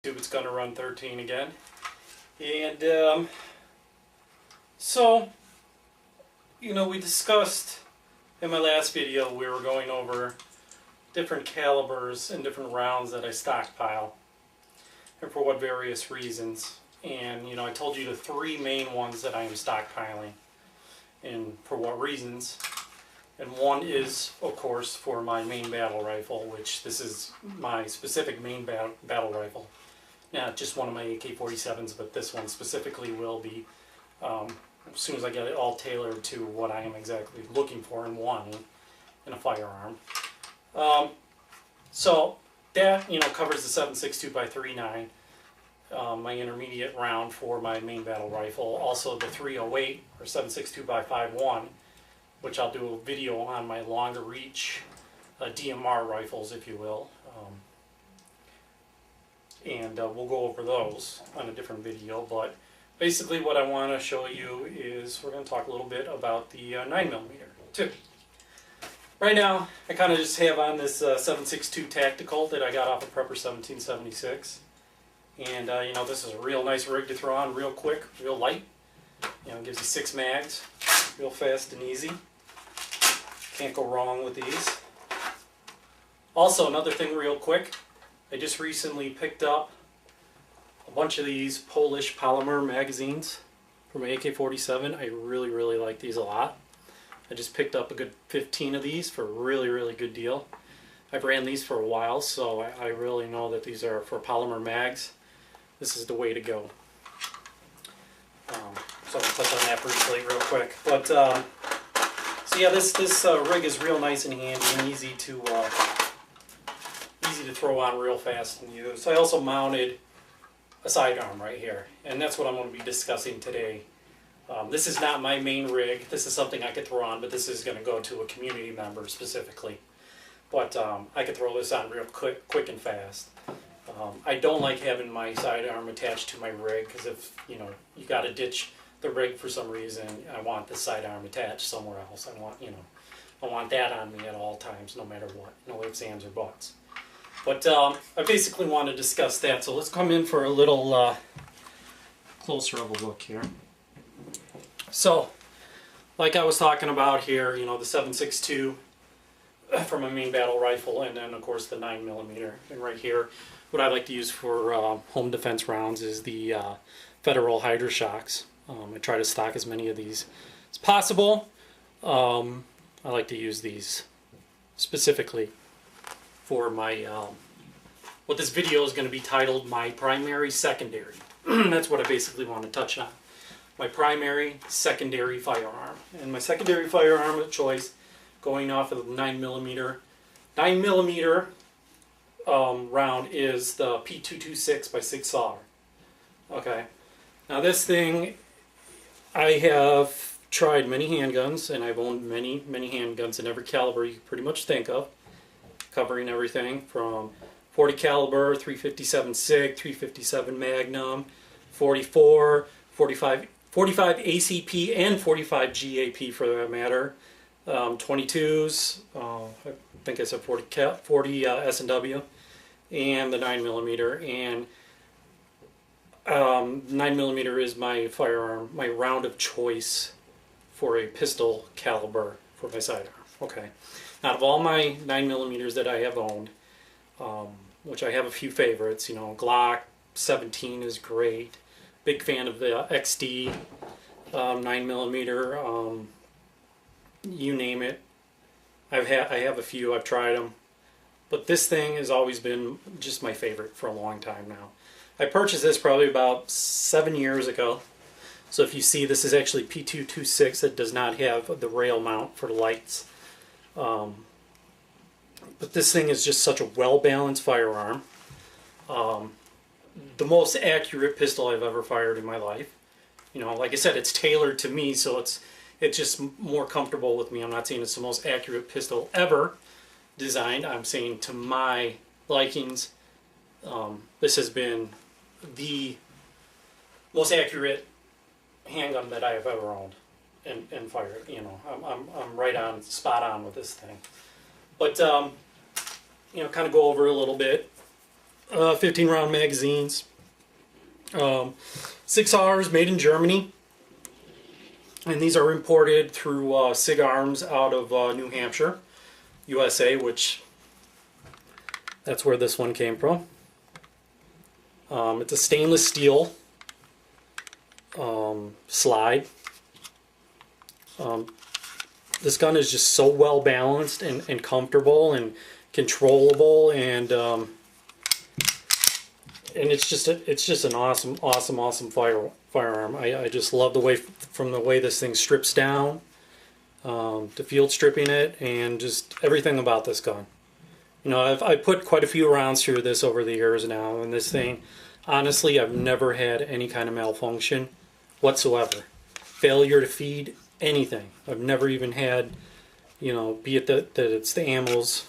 It's going to run 13 again. And so, we discussed in my last video, we were going over different calibers and different rounds that I stockpile and for what various reasons. And, I told you the three main ones that I am stockpiling and for what reasons. And one is, of course, for my main battle rifle, which this is my specific main battle rifle. Not just one of my AK-47s, but this one specifically will be, as soon as I get it all tailored to what I am exactly looking for and wanting in a firearm. So that, covers the 7.62x39, my intermediate round for my main battle rifle. Also the 308 or 7.62x51, which I'll do a video on my longer reach DMR rifles, if you will. And we'll go over those on a different video, but basically what I want to show you is we're going to talk a little bit about the 9mm too. Right now I kind of just have on this 7.62 Tactical that I got off of Prepper 1776, and this is a real nice rig to throw on real quick, real light. It gives you 6 mags, real fast and easy. Can't go wrong with these. Also, another thing real quick, I just recently picked up a bunch of these Polish polymer magazines for my AK-47. I really like these a lot. I just picked up a good 15 of these for a really good deal. I've ran these for a while, so I really know that these are for polymer mags. This is the way to go. So I'll touch on that briefly real quick. But so yeah, this rig is real nice and handy and easy to throw on real fast and use. I also mounted a sidearm right here, and that's what I'm going to be discussing today. This is not my main rig. This is something I could throw on, but this is going to go to a community member specifically. But I could throw this on real quick and fast. I don't like having my sidearm attached to my rig, because if you got to ditch the rig for some reason, I want the sidearm attached somewhere else. I want that on me at all times, no matter what. No ifs, ands, or buts. But I basically want to discuss that, so let's come in for a little closer of a look here. So, like I was talking about here, the 7.62 for my main battle rifle, and then of course the 9mm. And right here, what I like to use for home defense rounds is the Federal HydroShocks. I try to stock as many of these as possible. I like to use these specifically for my, what this video is going to be titled, my primary secondary. That's what I basically want to touch on. My primary secondary firearm. And my secondary firearm of choice, going off of the 9mm. 9mm round is the P226 by Sig Sauer. Okay. Now this thing, I have tried many handguns, and I've owned many handguns in every caliber you can pretty much think of, covering everything from 40 caliber, 357 SIG, 357 Magnum, 44, 45 ACP, and 45 GAP for that matter, 22s, I think I said 40 S&W, and the 9mm. And 9mm is my firearm, my round of choice for a pistol caliber for my sidearm. Okay. Out of all my 9mm that I have owned, which I have a few favorites, Glock 17 is great. Big fan of the XD 9mm. You name it. I have a few. I've tried them, but this thing has always been just my favorite for a long time now. I purchased this probably about 7 years ago. So if you see, this is actually P226. It does not have the rail mount for the lights. But this thing is just such a well-balanced firearm. The most accurate pistol I've ever fired in my life. Like I said, it's tailored to me, so it's just more comfortable with me. I'm not saying it's the most accurate pistol ever designed. I'm saying to my likings, this has been the most accurate handgun that I have ever owned and fired. I'm right on, spot on with this thing. But kind of go over a little bit 15 round magazines. 6Rs made in Germany. And these are imported through SIG Arms out of New Hampshire, USA, which that's where this one came from. It's a stainless steel slide. This gun is just so well balanced and comfortable and controllable, and it's just an awesome firearm. I just love the way this thing strips down, to field stripping it, and just everything about this gun. You know, I've put quite a few rounds through this over the years now, and this thing, honestly, I've never had any kind of malfunction whatsoever. Failure to feed anything. I've never even had, you know, be it that it's the ammos,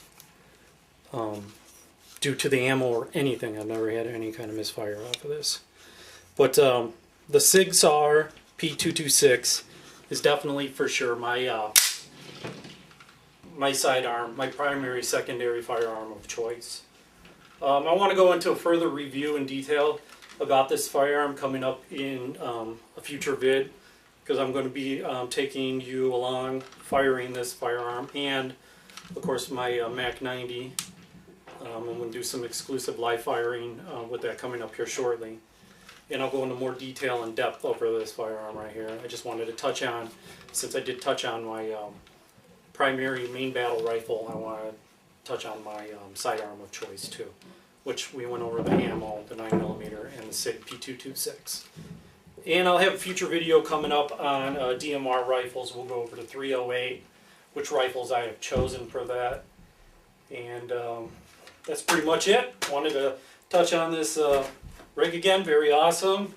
due to the ammo or anything. I've never had any kind of misfire off of this. But the SIG Sauer P226 is definitely for sure my my sidearm, my primary secondary firearm of choice. I want to go into a further review in detail about this firearm coming up in a future vid, because I'm going to be taking you along firing this firearm, and of course my Mac 90. I'm going to do some exclusive live firing with that coming up here shortly. And I'll go into more detail and depth over this firearm right here. I just wanted to touch on, since I did touch on my primary main battle rifle, I want to touch on my sidearm of choice too, which we went over the ammo, the 9mm, and the SIG P226. And I'll have a future video coming up on DMR rifles. We'll go over the 308, which rifles I have chosen for that. And that's pretty much it. Wanted to touch on this rig again. Very awesome.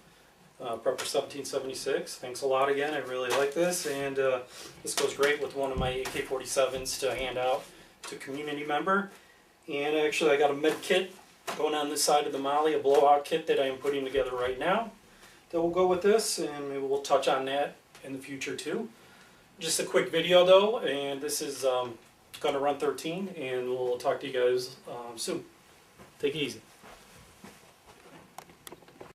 Prepper 1776. Thanks a lot again. I really like this. And this goes great with one of my AK-47s to hand out to a community member. And actually I got a med kit going on this side of the MOLLE, a blowout kit that I am putting together right now that will go with this, and maybe we'll touch on that in the future too. Just a quick video though, and this is going to run 13, and we'll talk to you guys soon. Take it easy.